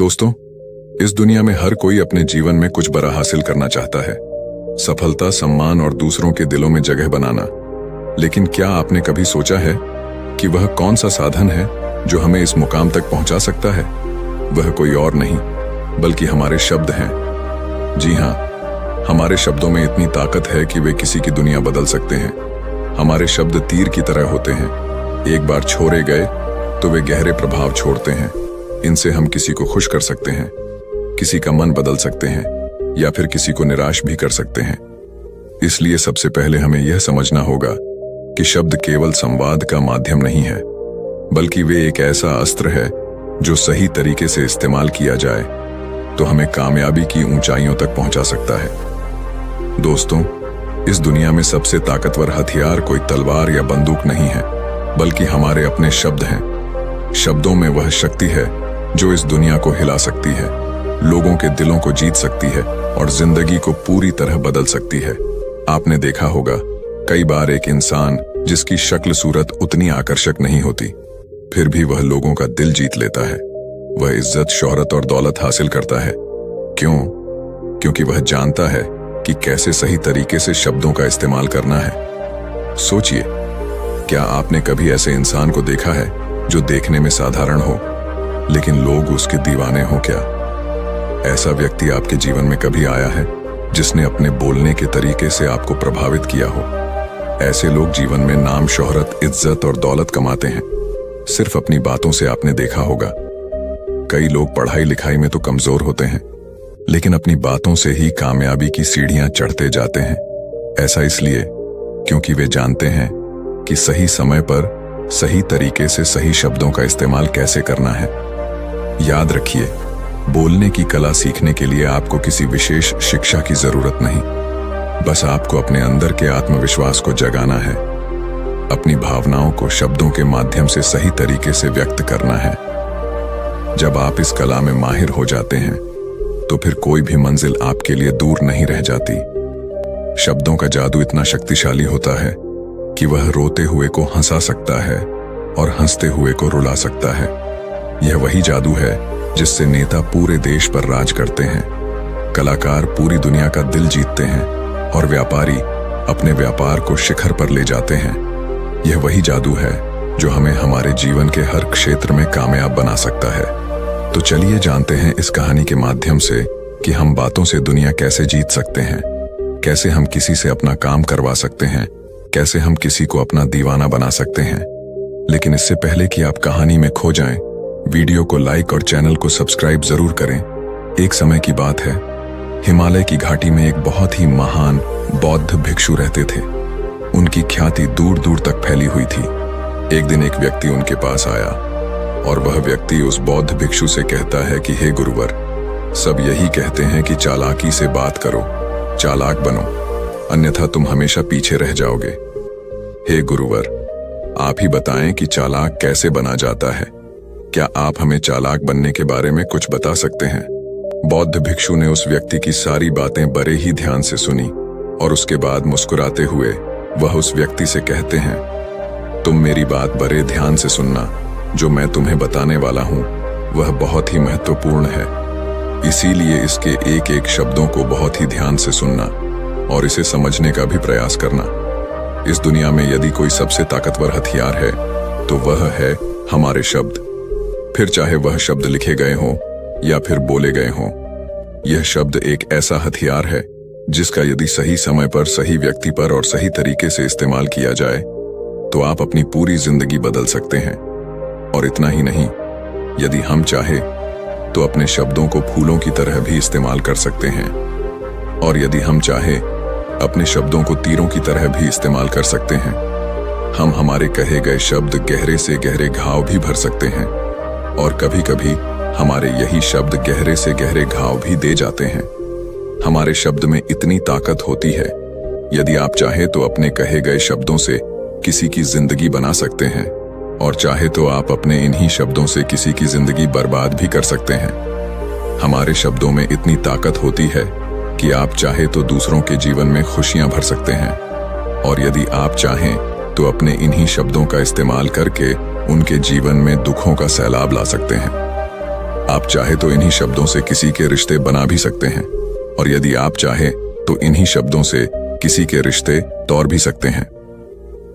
दोस्तों, इस दुनिया में हर कोई अपने जीवन में कुछ बड़ा हासिल करना चाहता है। सफलता, सम्मान और दूसरों के दिलों में जगह बनाना। लेकिन क्या आपने कभी सोचा है कि वह कौन सा साधन है जो हमें इस मुकाम तक पहुंचा सकता है? वह कोई और नहीं बल्कि हमारे शब्द हैं। जी हाँ, हमारे शब्दों में इतनी ताकत है कि वे किसी की दुनिया बदल सकते हैं। हमारे शब्द तीर की तरह होते हैं। एक बार छोड़े गए तो वे गहरे प्रभाव छोड़ते हैं। इनसे हम किसी को खुश कर सकते हैं, किसी का मन बदल सकते हैं या फिर किसी को निराश भी कर सकते हैं। इसलिए सबसे पहले हमें यह समझना होगा कि शब्द केवल संवाद का माध्यम नहीं है, बल्कि वे एक ऐसा अस्त्र है जो सही तरीके से इस्तेमाल किया जाए तो हमें कामयाबी की ऊंचाइयों तक पहुंचा सकता है। दोस्तों, इस दुनिया में सबसे ताकतवर हथियार कोई तलवार या बंदूक नहीं है, बल्कि हमारे अपने शब्द हैं। शब्दों में वह शक्ति है जो इस दुनिया को हिला सकती है, लोगों के दिलों को जीत सकती है और जिंदगी को पूरी तरह बदल सकती है। आपने देखा होगा, कई बार एक इंसान जिसकी शक्ल सूरत उतनी आकर्षक नहीं होती, फिर भी वह लोगों का दिल जीत लेता है। वह इज्जत, शोहरत और दौलत हासिल करता है। क्यों? क्योंकि वह जानता है कि कैसे सही तरीके से शब्दों का इस्तेमाल करना है। सोचिए, क्या आपने कभी ऐसे इंसान को देखा है जो देखने में साधारण हो लेकिन लोग उसके दीवाने हो? क्या ऐसा व्यक्ति आपके जीवन में कभी आया है जिसने अपने बोलने के तरीके से आपको प्रभावित किया हो? ऐसे लोग जीवन में नाम, शोहरत, इज्जत और दौलत कमाते हैं सिर्फ अपनी बातों से। आपने देखा होगा, कई लोग पढ़ाई लिखाई में तो कमजोर होते हैं लेकिन अपनी बातों से ही कामयाबी की सीढ़ियां चढ़ते जाते हैं। ऐसा इसलिए क्योंकि वे जानते हैं कि सही समय पर सही तरीके से सही शब्दों का इस्तेमाल कैसे करना है। याद रखिए, बोलने की कला सीखने के लिए आपको किसी विशेष शिक्षा की जरूरत नहीं, बस आपको अपने अंदर के आत्मविश्वास को जगाना है। अपनी भावनाओं को शब्दों के माध्यम से सही तरीके से व्यक्त करना है। जब आप इस कला में माहिर हो जाते हैं तो फिर कोई भी मंजिल आपके लिए दूर नहीं रह जाती। शब्दों का जादू इतना शक्तिशाली होता है कि वह रोते हुए को हंसा सकता है और हंसते हुए को रुला सकता है। यह वही जादू है जिससे नेता पूरे देश पर राज करते हैं, कलाकार पूरी दुनिया का दिल जीतते हैं और व्यापारी अपने व्यापार को शिखर पर ले जाते हैं। यह वही जादू है जो हमें हमारे जीवन के हर क्षेत्र में कामयाब बना सकता है। तो चलिए जानते हैं इस कहानी के माध्यम से कि हम बातों से दुनिया कैसे जीत सकते हैं, कैसे हम किसी से अपना काम करवा सकते हैं, कैसे हम किसी को अपना दीवाना बना सकते हैं। लेकिन इससे पहले कि आप कहानी में खो जाएं, वीडियो को लाइक और चैनल को सब्सक्राइब जरूर करें। एक समय की बात है, हिमालय की घाटी में एक बहुत ही महान बौद्ध भिक्षु रहते थे। उनकी ख्याति दूर दूर तक फैली हुई थी। एक दिन एक व्यक्ति उनके पास आया और वह व्यक्ति उस बौद्ध भिक्षु से कहता है कि हे गुरुवर, सब यही कहते हैं कि चालाकी से बात करो, चालाक बनो, अन्यथा तुम हमेशा पीछे रह जाओगे। हे गुरुवर, आप ही बताएं कि चालाक कैसे बना जाता है। क्या आप हमें चालाक बनने के बारे में कुछ बता सकते हैं? बौद्ध भिक्षु ने उस व्यक्ति की सारी बातें बड़े ही ध्यान से सुनी और उसके बाद मुस्कुराते हुए वह उस व्यक्ति से कहते हैं, तुम मेरी बात बड़े ध्यान से सुनना। जो मैं तुम्हें बताने वाला हूं वह बहुत ही महत्वपूर्ण है, इसीलिए इसके एक एक शब्दों को बहुत ही ध्यान से सुनना और इसे समझने का भी प्रयास करना। इस दुनिया में यदि कोई सबसे ताकतवर हथियार है तो वह है हमारे शब्द। फिर चाहे वह शब्द लिखे गए हों या फिर बोले गए हों, यह शब्द एक ऐसा हथियार है जिसका यदि सही समय पर, सही व्यक्ति पर और सही तरीके से इस्तेमाल किया जाए तो आप अपनी पूरी जिंदगी बदल सकते हैं। और इतना ही नहीं, यदि हम चाहे तो अपने शब्दों को फूलों की तरह भी इस्तेमाल कर सकते हैं और यदि हम चाहे अपने शब्दों को तीरों की तरह भी इस्तेमाल कर सकते हैं। हम हमारे कहे गए शब्द गहरे से गहरे घाव भी भर सकते हैं और कभी कभी हमारे यही शब्द गहरे से गहरे घाव भी दे जाते हैं। हमारे शब्द में इतनी ताकत होती है, यदि आप चाहे तो अपने कहे गए शब्दों से किसी की जिंदगी बना सकते हैं और चाहे तो आप अपने इन्हीं शब्दों से किसी की जिंदगी बर्बाद भी कर सकते हैं। हमारे शब्दों में इतनी ताकत होती है कि आप चाहे तो दूसरों के जीवन में खुशियां भर सकते हैं और यदि आप चाहें तो अपने इन्हीं शब्दों का इस्तेमाल करके उनके जीवन में दुखों का सैलाब ला सकते हैं। आप चाहे तो इन्हीं शब्दों से किसी के रिश्ते बना भी सकते हैं, और यदि आप चाहे तो इन्हीं शब्दों से किसी के रिश्ते तोड़ भी सकते हैं।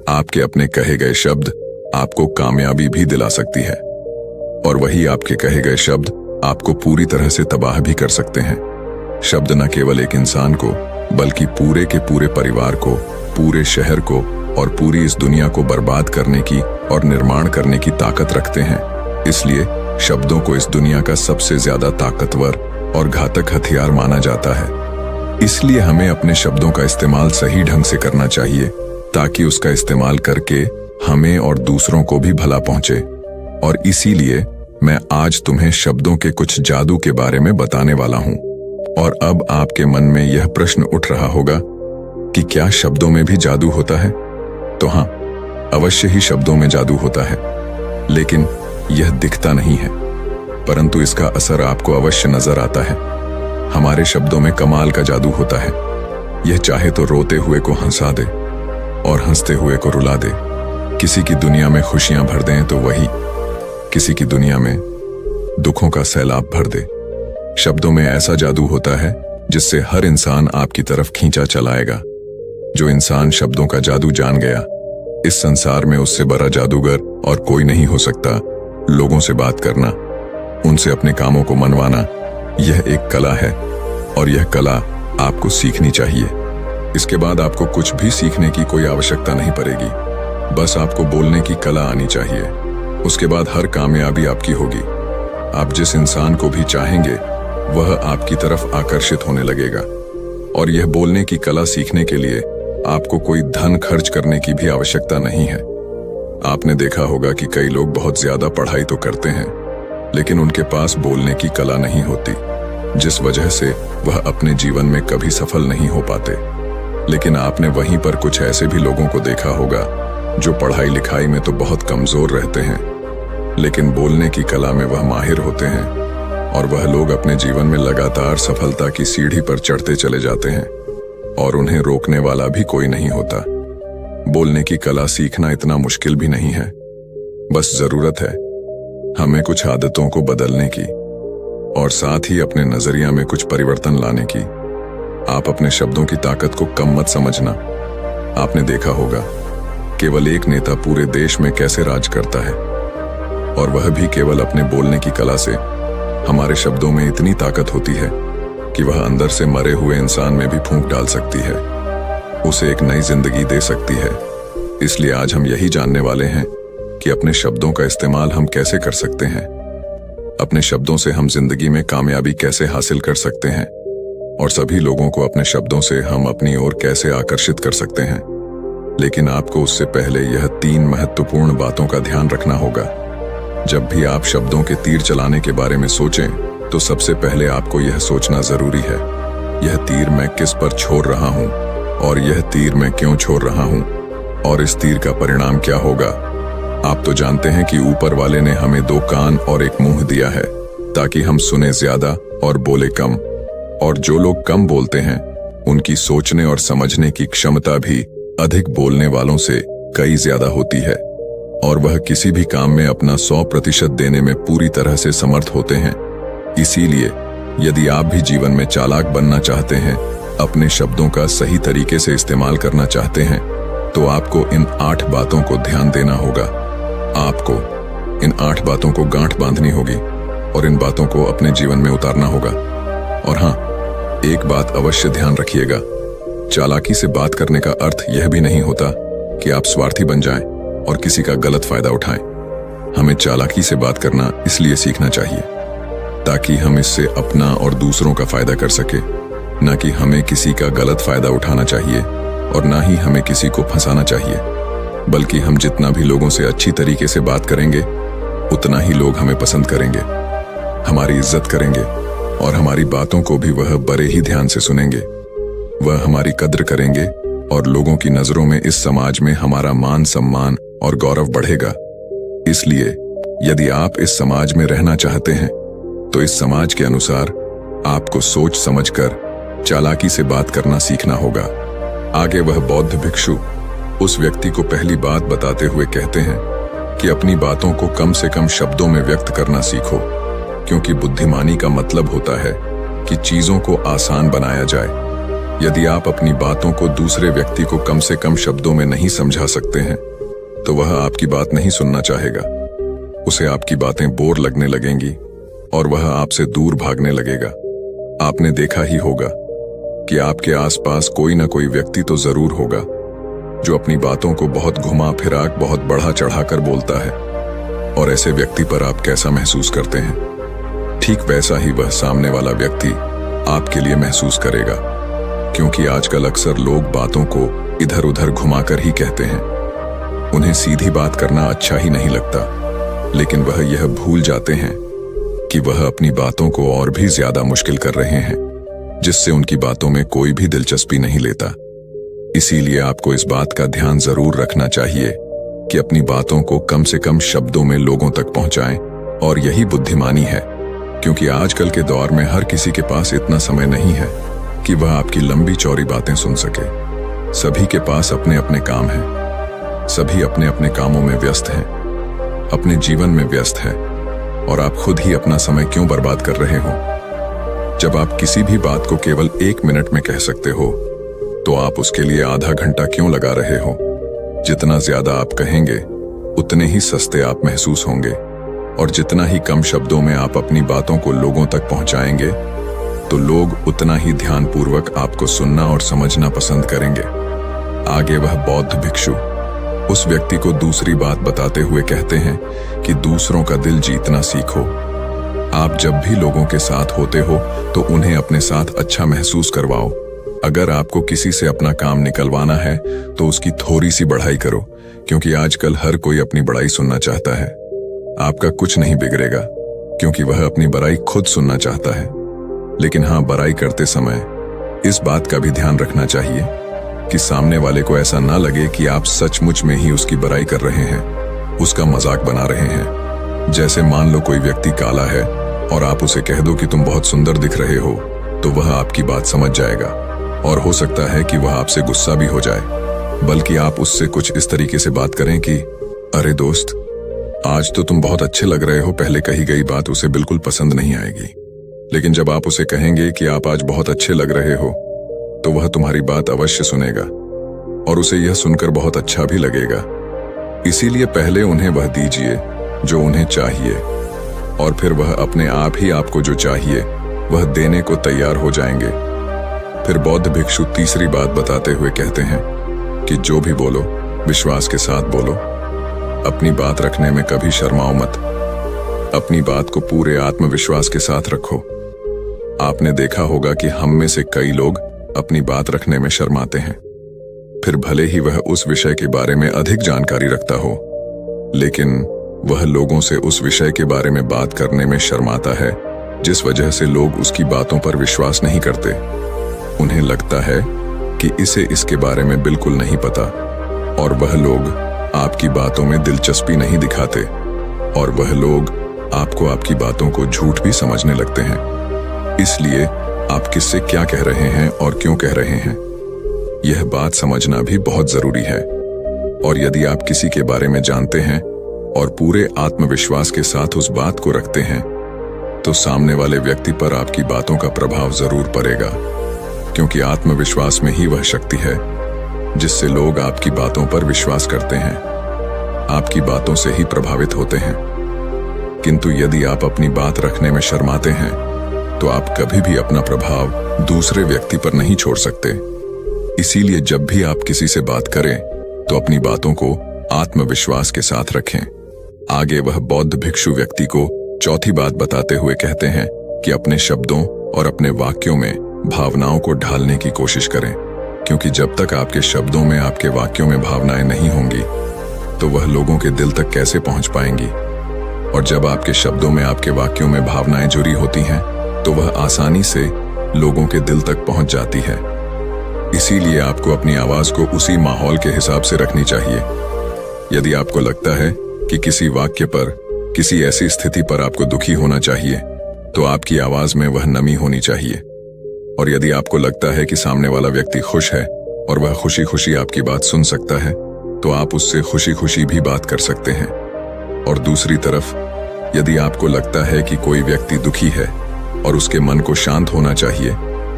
आपके अपने कहे गए शब्द आपको कामयाबी भी दिला सकती है, और वही आपके कहे गए शब्द आपको पूरी तरह से तबाह भी कर सकते हैं। शब्द न केवल एक इंसान को बल्कि पूरे के पूरे परिवार को, पूरे शहर को और पूरी इस दुनिया को बर्बाद करने की और निर्माण करने की ताकत रखते हैं। इसलिए शब्दों को इस दुनिया का सबसे ज्यादा ताकतवर और घातक हथियार माना जाता है। इसलिए हमें अपने शब्दों का इस्तेमाल सही ढंग से करना चाहिए, ताकि उसका इस्तेमाल करके हमें और दूसरों को भी भला पहुंचे। और इसीलिए मैं आज तुम्हें शब्दों के कुछ जादू के बारे में बताने वाला हूं। और अब आपके मन में यह प्रश्न उठ रहा होगा कि क्या शब्दों में भी जादू होता है? तो हाँ, अवश्य ही शब्दों में जादू होता है, लेकिन यह दिखता नहीं है, परंतु इसका असर आपको अवश्य नजर आता है। हमारे शब्दों में कमाल का जादू होता है। यह चाहे तो रोते हुए को हंसा दे और हंसते हुए को रुला दे। किसी की दुनिया में खुशियां भर दें तो वही किसी की दुनिया में दुखों का सैलाब भर दे। शब्दों में ऐसा जादू होता है जिससे हर इंसान आपकी तरफ खींचा चलाएगा। जो इंसान शब्दों का जादू जान गया, इस संसार में उससे बड़ा जादूगर और कोई नहीं हो सकता। लोगों से बात करना, उनसे अपने कामों को मनवाना, यह एक कला है, और यह कला आपको सीखनी चाहिए। इसके बाद आपको कुछ भी सीखने की कोई आवश्यकता नहीं पड़ेगी, बस आपको बोलने की कला आनी चाहिए। उसके बाद हर कामयाबी आपकी होगी। आप जिस इंसान को भी चाहेंगे वह आपकी तरफ आकर्षित होने लगेगा। और यह बोलने की कला सीखने के लिए आपको कोई धन खर्च करने की भी आवश्यकता नहीं है। आपने देखा होगा कि कई लोग बहुत ज्यादा पढ़ाई तो करते हैं, लेकिन उनके पास बोलने की कला नहीं होती, जिस वजह से वह अपने जीवन में कभी सफल नहीं हो पाते। लेकिन आपने वहीं पर कुछ ऐसे भी लोगों को देखा होगा जो पढ़ाई लिखाई में तो बहुत कमजोर रहते हैं, लेकिन बोलने की कला में वह माहिर होते हैं, और वह लोग अपने जीवन में लगातार सफलता की सीढ़ी पर चढ़ते चले जाते हैं, और उन्हें रोकने वाला भी कोई नहीं होता। बोलने की कला सीखना इतना मुश्किल भी नहीं है, बस जरूरत है हमें कुछ आदतों को बदलने की, और साथ ही अपने नजरिया में कुछ परिवर्तन लाने की। आप अपने शब्दों की ताकत को कम मत समझना। आपने देखा होगा केवल एक नेता पूरे देश में कैसे राज करता है, और वह भी केवल अपने बोलने की कला से। हमारे शब्दों में इतनी ताकत होती है कि वह अंदर से मरे हुए इंसान में भी फूंक डाल सकती है, उसे एक नई जिंदगी दे सकती है। इसलिए आज हम यही जानने वाले हैं कि अपने शब्दों का इस्तेमाल हम कैसे कर सकते हैं, अपने शब्दों से हम जिंदगी में कामयाबी कैसे हासिल कर सकते हैं, और सभी लोगों को अपने शब्दों से हम अपनी ओर कैसे आकर्षित कर सकते हैं। लेकिन आपको उससे पहले यह 3 महत्वपूर्ण बातों का ध्यान रखना होगा। जब भी आप शब्दों के तीर चलाने के बारे में सोचें, तो सबसे पहले आपको यह सोचना जरूरी है, यह तीर मैं किस पर छोड़ रहा हूं, और यह तीर मैं क्यों छोड़ रहा हूं, और इस तीर का परिणाम क्या होगा। आप तो जानते हैं कि ऊपर वाले ने हमें 2 कान और 1 मुंह दिया है, ताकि हम सुने ज्यादा और बोले कम। और जो लोग कम बोलते हैं, उनकी सोचने और समझने की क्षमता भी अधिक बोलने वालों से कई ज्यादा होती है, और वह किसी भी काम में अपना 100% देने में पूरी तरह से समर्थ होते हैं। इसीलिए यदि आप भी जीवन में चालाक बनना चाहते हैं, अपने शब्दों का सही तरीके से इस्तेमाल करना चाहते हैं, तो आपको इन 8 बातों को ध्यान देना होगा। आपको इन 8 बातों को गांठ बांधनी होगी और इन बातों को अपने जीवन में उतारना होगा। और हाँ, एक बात अवश्य ध्यान रखिएगा, चालाकी से बात करने का अर्थ यह भी नहीं होता कि आप स्वार्थी बन जाएं और किसी का गलत फायदा उठाएं। हमें चालाकी से बात करना इसलिए सीखना चाहिए ताकि हम इससे अपना और दूसरों का फायदा कर सके, न कि हमें किसी का गलत फायदा उठाना चाहिए और ना ही हमें किसी को फंसाना चाहिए। बल्कि हम जितना भी लोगों से अच्छी तरीके से बात करेंगे, उतना ही लोग हमें पसंद करेंगे, हमारी इज्जत करेंगे, और हमारी बातों को भी वह बड़े ही ध्यान से सुनेंगे। वह हमारी कद्र करेंगे और लोगों की नजरों में इस समाज में हमारा मान सम्मान और गौरव बढ़ेगा। इसलिए यदि आप इस समाज में रहना चाहते हैं, तो इस समाज के अनुसार आपको सोच समझकर चालाकी से बात करना सीखना होगा। आगे वह बौद्ध भिक्षु उस व्यक्ति को पहली बात बताते हुए कहते हैं कि अपनी बातों को कम से कम शब्दों में व्यक्त करना सीखो। क्योंकि बुद्धिमानी का मतलब होता है कि चीजों को आसान बनाया जाए। यदि आप अपनी बातों को दूसरे व्यक्ति को कम से कम शब्दों में नहीं समझा सकते हैं, तो वह आपकी बात नहीं सुनना चाहेगा। उसे आपकी बातें बोर लगने लगेंगी और वह आपसे दूर भागने लगेगा। आपने देखा ही होगा कि आपके आसपास कोई ना कोई व्यक्ति तो जरूर होगा जो अपनी बातों को बहुत घुमा फिराक, बहुत बढ़ा चढ़ाकर बोलता है। और ऐसे व्यक्ति पर आप कैसा महसूस करते हैं, ठीक वैसा ही वह सामने वाला व्यक्ति आपके लिए महसूस करेगा। क्योंकि आजकल अक्सर लोग बातों को इधर उधर घुमाकर ही कहते हैं। उन्हें सीधी बात करना अच्छा ही नहीं लगता, लेकिन वह यह भूल जाते हैं कि वह अपनी बातों को और भी ज्यादा मुश्किल कर रहे हैं, जिससे उनकी बातों में कोई भी दिलचस्पी नहीं लेता। इसीलिए आपको इस बात का ध्यान जरूर रखना चाहिए कि अपनी बातों को कम से कम शब्दों में लोगों तक पहुंचाएं, और यही बुद्धिमानी है। क्योंकि आजकल के दौर में हर किसी के पास इतना समय नहीं है कि वह आपकी लंबी चौड़ी बातें सुन सके। सभी के पास अपने अपने काम हैं, सभी अपने अपने कामों में व्यस्त हैं, अपने जीवन में व्यस्त हैं, और आप खुद ही अपना समय क्यों बर्बाद कर रहे हो? जब आप किसी भी बात को केवल 1 मिनट में कह सकते हो, तो आप उसके लिए आधा घंटा क्यों लगा रहे हो? जितना ज्यादा आप कहेंगे, उतने ही सस्ते आप महसूस होंगे, और जितना ही कम शब्दों में आप अपनी बातों को लोगों तक पहुंचाएंगे, तो लोग उतना ही ध्यानपूर्वक आपको सुनना और समझना पसंद करेंगे। आगे वह बौद्ध भिक्षु उस व्यक्ति को दूसरी बात बताते हुए कहते हैं कि दूसरों का दिल जीतना सीखो। आप जब भी लोगों के साथ होते हो तो उन्हें अपने साथ अच्छा महसूस करवाओ। अगर आपको किसी से अपना काम निकलवाना है तो उसकी थोड़ी सी बढ़ाई करो, क्योंकि आजकल हर कोई अपनी बड़ाई सुनना चाहता है। आपका कुछ नहीं बिगड़ेगा, क्योंकि वह अपनी बड़ाई खुद सुनना चाहता है। लेकिन हाँ, बड़ाई करते समय इस बात का भी ध्यान रखना चाहिए कि सामने वाले को ऐसा ना लगे कि आप सचमुच में ही उसकी बड़ाई कर रहे हैं, उसका मजाक बना रहे हैं। जैसे मान लो कोई व्यक्ति काला है और आप उसे कह दो कि तुम बहुत सुंदर दिख रहे हो, तो वह आपकी बात समझ जाएगा, और हो सकता है कि वह आपसे गुस्सा भी हो जाए। बल्कि आप उससे कुछ इस तरीके से बात करें कि अरे दोस्त, आज तो तुम बहुत अच्छे लग रहे हो। पहले कही गई बात उसे बिल्कुल पसंद नहीं आएगी, लेकिन जब आप उसे कहेंगे कि आप आज बहुत अच्छे लग रहे हो, तो वह तुम्हारी बात अवश्य सुनेगा, और उसे यह सुनकर बहुत अच्छा भी लगेगा। इसीलिए पहले उन्हें वह दीजिए जो उन्हें चाहिए, और फिर वह अपने आप ही आपको जो चाहिए वह देने को तैयार हो जाएंगे। फिर बौद्ध भिक्षु तीसरी बात बताते हुए कहते हैं कि जो भी बोलो विश्वास के साथ बोलो। अपनी बात रखने में कभी शर्माओ मत। अपनी बात को पूरे आत्मविश्वास के साथ रखो। आपने देखा होगा कि हम में से कई लोग अपनी बात रखने में शर्माते हैं, फिर भले ही वह उस विषय के बारे में अधिक जानकारी रखता हो, लेकिन वह लोगों से उस विषय के बारे में बात करने में शर्माता है, जिस वजह से लोग उसकी बातों पर विश्वास नहीं करते। उन्हें लगता है कि इसे इसके बारे में बिल्कुल नहीं पता, और वह लोग आपकी बातों में दिलचस्पी नहीं दिखाते, और वह लोग आपको आपकी बातों को झूठ भी समझने लगते हैं। इसलिए आप किससे क्या कह रहे हैं और क्यों कह रहे हैं, यह बात समझना भी बहुत जरूरी है। और यदि आप किसी के बारे में जानते हैं और पूरे आत्मविश्वास के साथ उस बात को रखते हैं, तो सामने वाले व्यक्ति पर आपकी बातों का प्रभाव जरूर पड़ेगा, क्योंकि आत्मविश्वास में ही वह शक्ति है जिससे लोग आपकी बातों पर विश्वास करते हैं, आपकी बातों से ही प्रभावित होते हैं। किंतु यदि आप अपनी बात रखने में शर्माते हैं, तो आप कभी भी अपना प्रभाव दूसरे व्यक्ति पर नहीं छोड़ सकते। इसीलिए जब भी आप किसी से बात करें, तो अपनी बातों को आत्मविश्वास के साथ रखें। आगे वह बौद्ध भिक्षु व्यक्ति को चौथी बात बताते हुए कहते हैं कि अपने शब्दों और अपने वाक्यों में भावनाओं को ढालने की कोशिश करें, क्योंकि जब तक आपके शब्दों में, आपके वाक्यों में भावनाएं नहीं होंगी, तो वह लोगों के दिल तक कैसे पहुंच पाएंगी। और जब आपके शब्दों में, आपके वाक्यों में भावनाएं जुड़ी होती हैं, तो वह आसानी से लोगों के दिल तक पहुंच जाती है। इसीलिए आपको अपनी आवाज को उसी माहौल के हिसाब से रखनी चाहिए। यदि आपको लगता है कि किसी वाक्य पर, किसी ऐसी स्थिति पर आपको दुखी होना चाहिए, तो आपकी आवाज में वह नमी होनी चाहिए। और यदि आपको लगता है कि सामने वाला व्यक्ति खुश है और वह खुशी खुशी आपकी बात सुन सकता है, तो आप उससे खुशी खुशी भी बात कर सकते हैं। और दूसरी तरफ यदि आपको लगता है कि कोई व्यक्ति दुखी है और उसके मन को शांत होना चाहिए,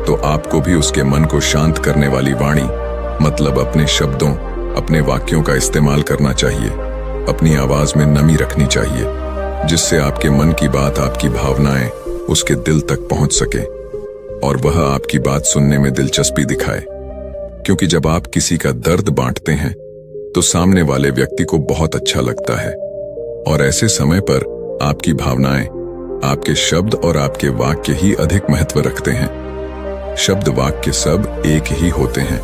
तो आपको भी उसके मन को शांत करने वाली वाणी, मतलब अपने शब्दों, अपने वाक्यों का इस्तेमाल करना चाहिए। अपनी आवाज में नमी रखनी चाहिए, जिससे आपके मन की बात, आपकी भावनाएं उसके दिल तक पहुंच सके और वह आपकी बात सुनने में दिलचस्पी दिखाए। क्योंकि जब आप किसी का दर्द बांटते हैं तो सामने वाले व्यक्ति को बहुत अच्छा लगता है, और ऐसे समय पर आपकी भावनाएं, आपके शब्द और आपके वाक्य ही अधिक महत्व रखते हैं। शब्द वाक्य सब एक ही होते हैं,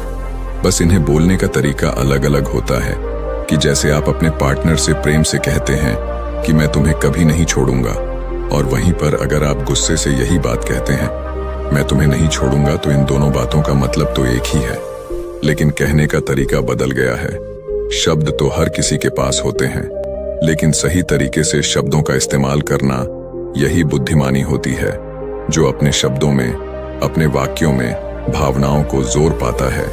बस इन्हें बोलने का तरीका अलग अलग होता है। कि जैसे आप अपने पार्टनर से प्रेम से कहते हैं कि मैं तुम्हें कभी नहीं छोड़ूंगा, और वहीं पर अगर आप गुस्से से यही बात कहते हैं, मैं तुम्हें नहीं छोड़ूंगा, तो इन दोनों बातों का मतलब तो एक ही है, लेकिन कहने का तरीका बदल गया है। शब्द तो हर किसी के पास होते हैं, लेकिन सही तरीके से शब्दों का इस्तेमाल करना, यही बुद्धिमानी होती है। जो अपने शब्दों में, अपने वाक्यों में भावनाओं को जोर पाता है,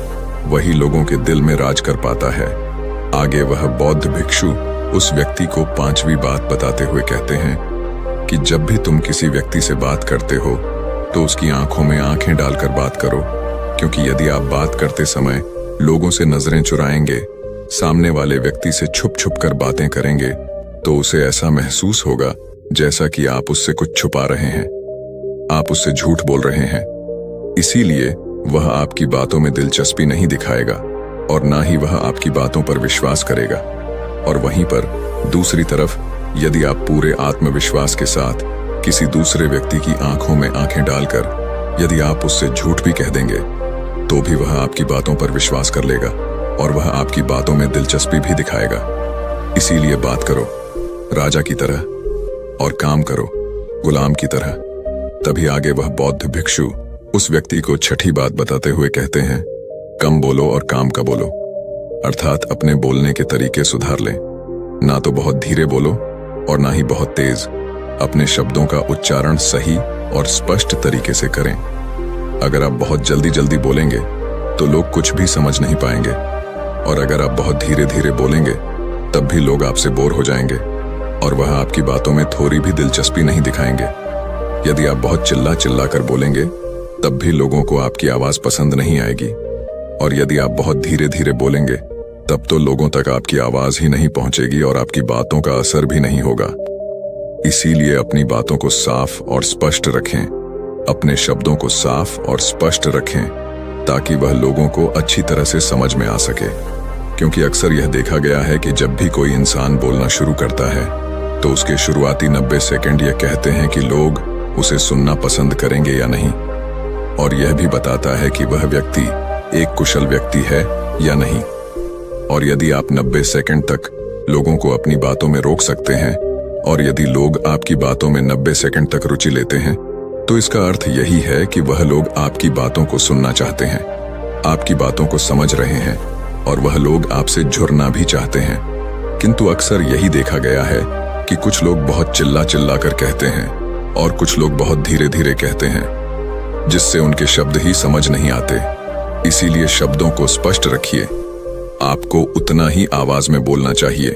वही लोगों के दिल में राज कर पाता है। आगे वह बौद्ध भिक्षु उस व्यक्ति को 5वीं बात बताते हुए कहते हैं कि जब भी तुम किसी व्यक्ति से बात करते हो तो उसकी आंखों में आंखें डालकर बात करो, क्योंकि यदि आप बात करते समय लोगों से नजरें चुराएंगे, सामने वाले व्यक्ति से छुप छुप कर बातें करेंगे, तो उसे ऐसा महसूस होगा जैसा कि आप उससे कुछ छुपा रहे हैं, आप उससे झूठ बोल रहे हैं। इसीलिए वह आपकी बातों में दिलचस्पी नहीं दिखाएगा और ना ही वह आपकी बातों पर विश्वास करेगा। और वहीं पर दूसरी तरफ यदि आप पूरे आत्मविश्वास के साथ किसी दूसरे व्यक्ति की आंखों में आंखें डालकर यदि आप उससे झूठ भी कह देंगे, तो भी वह आपकी बातों पर विश्वास कर लेगा और वह आपकी बातों में दिलचस्पी भी दिखाएगा। इसीलिए बात करो राजा की तरह और काम करो गुलाम की तरह। तभी आगे वह बौद्ध भिक्षु उस व्यक्ति को 6ठी बात बताते हुए कहते हैं, कम बोलो और काम का बोलो। अर्थात अपने बोलने के तरीके सुधार लें, ना तो बहुत धीरे बोलो और ना ही बहुत तेज। अपने शब्दों का उच्चारण सही और स्पष्ट तरीके से करें। अगर आप बहुत जल्दी जल्दी बोलेंगे तो लोग कुछ भी समझ नहीं पाएंगे, और अगर आप बहुत धीरे धीरे बोलेंगे तब भी लोग आपसे बोर हो जाएंगे और वह आपकी बातों में थोड़ी भी दिलचस्पी नहीं दिखाएंगे। यदि आप बहुत चिल्ला चिल्ला कर बोलेंगे तब भी लोगों को आपकी आवाज पसंद नहीं आएगी, और यदि आप बहुत धीरे धीरे बोलेंगे तब तो लोगों तक आपकी आवाज ही नहीं पहुंचेगी और आपकी बातों का असर भी नहीं होगा। इसीलिए अपनी बातों को साफ और स्पष्ट रखें, अपने शब्दों को साफ और स्पष्ट रखें, ताकि वह लोगों को अच्छी तरह से समझ में आ सके। क्योंकि अक्सर यह देखा गया है कि जब भी कोई इंसान बोलना शुरू करता है तो उसके शुरुआती 90 सेकंड यह कहते हैं कि लोग उसे सुनना पसंद करेंगे या नहीं, और यह भी बताता है कि वह व्यक्ति एक कुशल व्यक्ति है या नहीं। और यदि आप 90 सेकंड तक लोगों को अपनी बातों में रोक सकते हैं, और यदि लोग आपकी बातों में 90 सेकंड तक रुचि लेते हैं, तो इसका अर्थ यही है कि वह लोग आपकी बातों को सुनना चाहते हैं, आपकी बातों को समझ रहे हैं, और वह लोग आपसे जुड़ना भी चाहते हैं। किंतु अक्सर यही देखा गया है कि कुछ लोग बहुत चिल्ला चिल्ला कर कहते हैं और कुछ लोग बहुत धीरे धीरे कहते हैं, जिससे उनके शब्द ही समझ नहीं आते। इसीलिए शब्दों को स्पष्ट रखिए। आपको उतना ही आवाज में बोलना चाहिए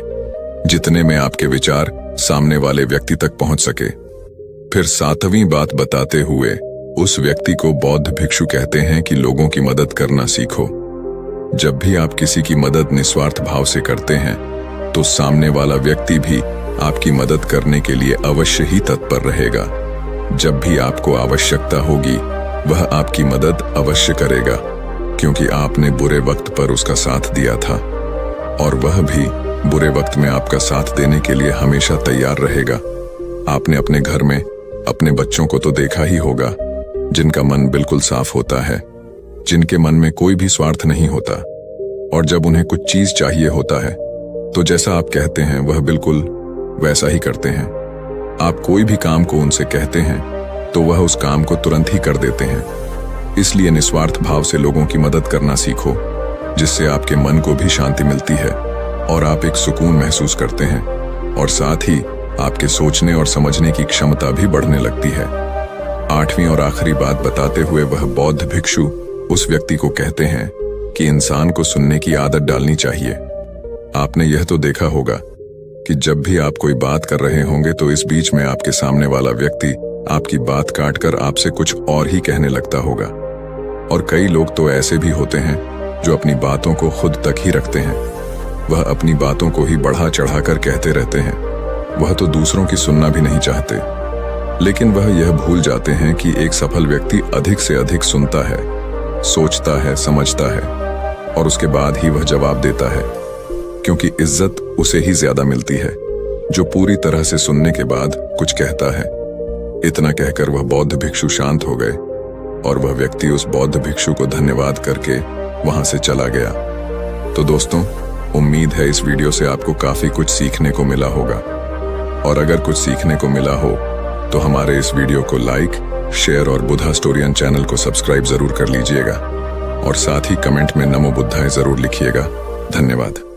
जितने में आपके विचार सामने वाले व्यक्ति तक पहुंच सके। फिर 7वीं बात बताते हुए उस व्यक्ति को बौद्ध भिक्षु कहते हैं कि लोगों की मदद करना सीखो। जब भी आप किसी की मदद निस्वार्थ भाव से करते हैं तो सामने वाला व्यक्ति भी आपकी मदद करने के लिए अवश्य ही तत्पर रहेगा। जब भी आपको आवश्यकता होगी वह आपकी मदद अवश्य करेगा, क्योंकि आपने बुरे वक्त पर उसका साथ दिया था, और वह भी बुरे वक्त में आपका साथ देने के लिए हमेशा तैयार रहेगा। आपने अपने घर में अपने बच्चों को तो देखा ही होगा, जिनका मन बिल्कुल साफ होता है, जिनके मन में कोई भी स्वार्थ नहीं होता, और जब उन्हें कुछ चीज चाहिए होता है तो जैसा आप कहते हैं वह बिल्कुल वैसा ही करते हैं। आप कोई भी काम को उनसे कहते हैं तो वह उस काम को तुरंत ही कर देते हैं। इसलिए निस्वार्थ भाव से लोगों की मदद करना सीखो, जिससे आपके मन को भी शांति मिलती है और आप एक सुकून महसूस करते हैं, और साथ ही आपके सोचने और समझने की क्षमता भी बढ़ने लगती है। 8वीं और आखिरी बात बताते हुए वह बौद्ध भिक्षु उस व्यक्ति को कहते हैं कि इंसान को सुनने की आदत डालनी चाहिए। आपने यह तो देखा होगा कि जब भी आप कोई बात कर रहे होंगे तो इस बीच में आपके सामने वाला व्यक्ति आपकी बात काटकर आपसे कुछ और ही कहने लगता होगा। और कई लोग तो ऐसे भी होते हैं जो अपनी बातों को खुद तक ही रखते हैं। वह अपनी बातों को ही बढ़ा चढ़ाकर कहते रहते हैं। वह तो दूसरों की सुनना भी नहीं चाहते, लेकिन वह यह भूल जाते हैं कि एक सफल व्यक्ति अधिक से अधिक सुनता है, सोचता है, समझता है और उसके बाद ही वह जवाब देता है, क्योंकि इज्जत उसे ही ज्यादा मिलती है जो पूरी तरह से सुनने के बाद कुछ कहता है। इतना कहकर वह बौद्ध भिक्षु शांत हो गए और वह व्यक्ति उस बौद्ध भिक्षु को धन्यवाद करके वहां से चला गया। तो दोस्तों, उम्मीद है इस वीडियो से आपको काफी कुछ सीखने को मिला होगा, और अगर कुछ सीखने को मिला हो तो हमारे इस वीडियो को लाइक, शेयर और बुद्धा स्टोरियन चैनल को सब्सक्राइब जरूर कर लीजिएगा और साथ ही कमेंट में नमो बुद्धाय जरूर लिखिएगा। धन्यवाद।